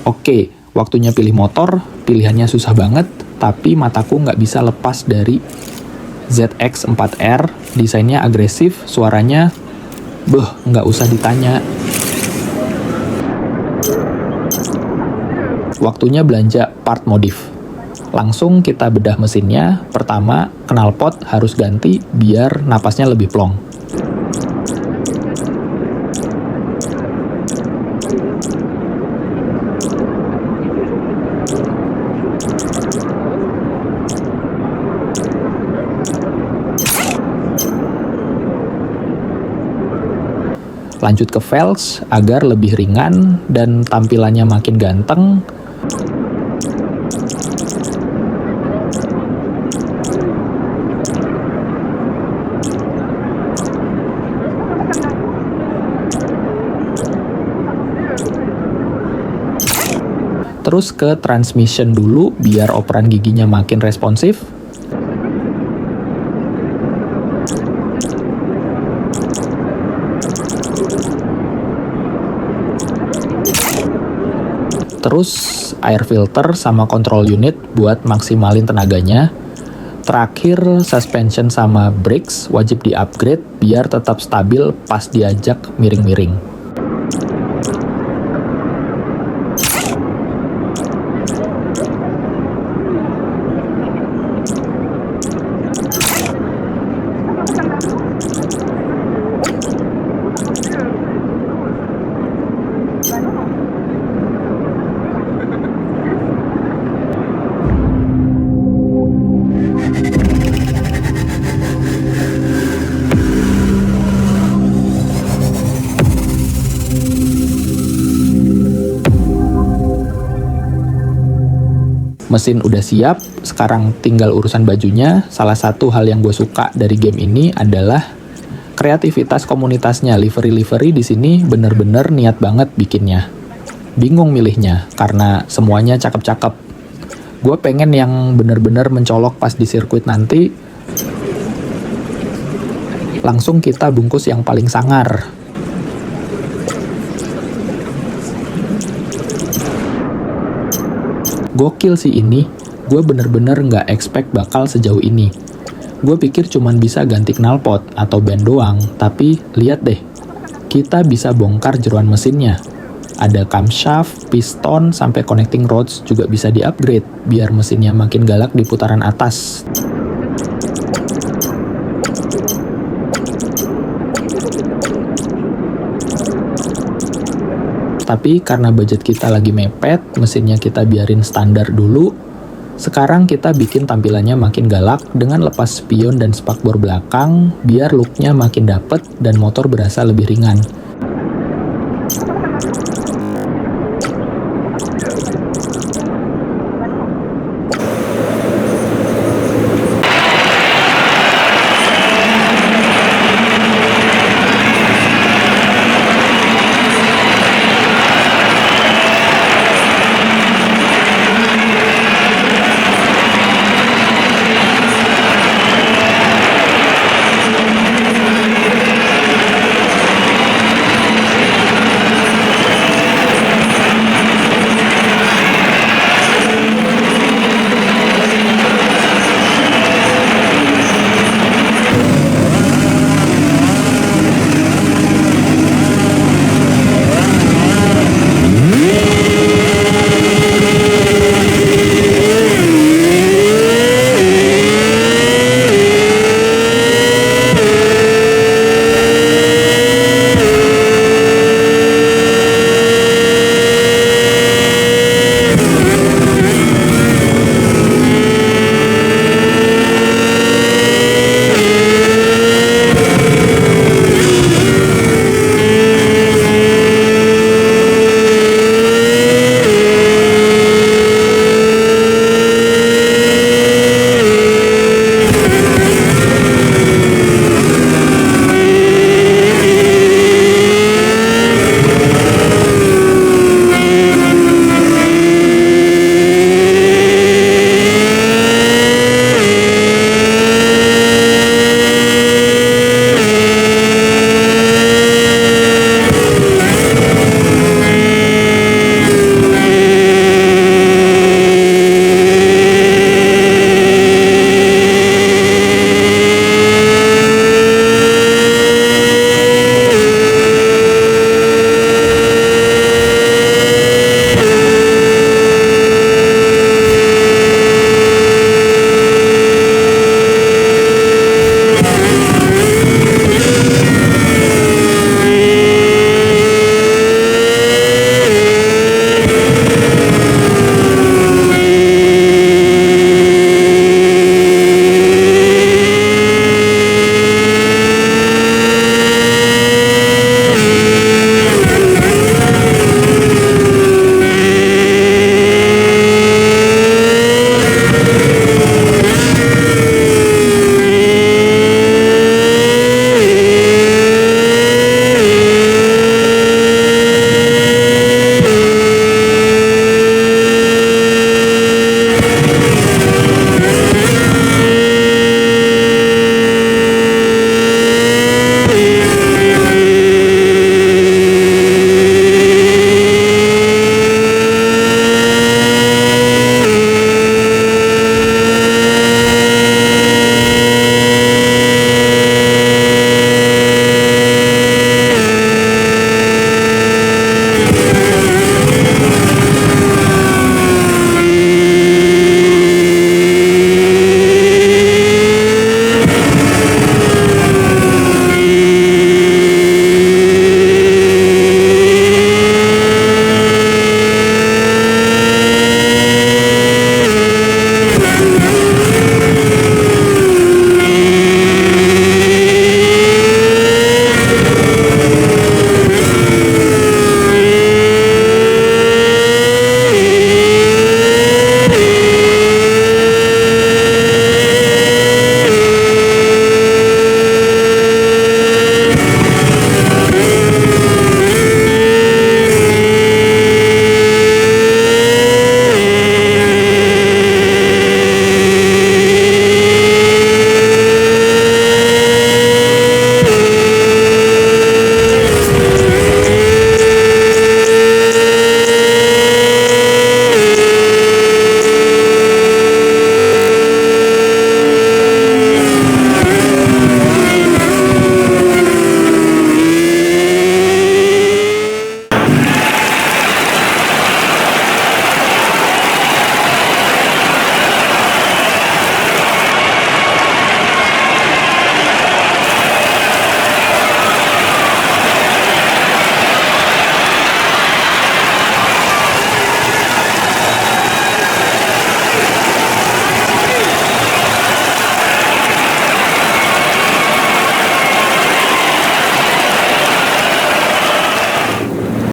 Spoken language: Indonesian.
Oke, waktunya pilih motor, pilihannya susah banget, tapi mataku nggak bisa lepas dari ZX-4R, desainnya agresif, suaranya, nggak usah ditanya. Waktunya belanja part modif. Langsung kita bedah mesinnya. Pertama, knalpot harus ganti biar napasnya lebih plong. Lanjut ke valves agar lebih ringan dan tampilannya makin ganteng. Terus ke transmission dulu biar operan giginya makin responsif. Terus air filter sama control unit buat maksimalin tenaganya. Terakhir suspension sama brakes wajib di-upgrade biar tetap stabil pas diajak miring-miring. Mesin udah siap, sekarang tinggal urusan bajunya. Salah satu hal yang gue suka dari game ini adalah kreativitas komunitasnya. Livery-livery di sini bener-bener niat banget bikinnya. Bingung milihnya, karena semuanya cakep-cakep. Gue pengen yang bener-bener mencolok pas di sirkuit nanti. Langsung kita bungkus yang paling sangar. Gokil sih ini, gue bener-bener nggak expect bakal sejauh ini. Gue pikir cuman bisa ganti knalpot atau ban doang, tapi lihat deh, kita bisa bongkar jeroan mesinnya. Ada camshaft, piston, sampai connecting rods juga bisa di-upgrade, biar mesinnya makin galak di putaran atas. Tapi karena budget kita lagi mepet, mesinnya kita biarin standar dulu. Sekarang kita bikin tampilannya makin galak dengan lepas spion dan spakbor belakang, biar looknya makin dapet dan motor berasa lebih ringan.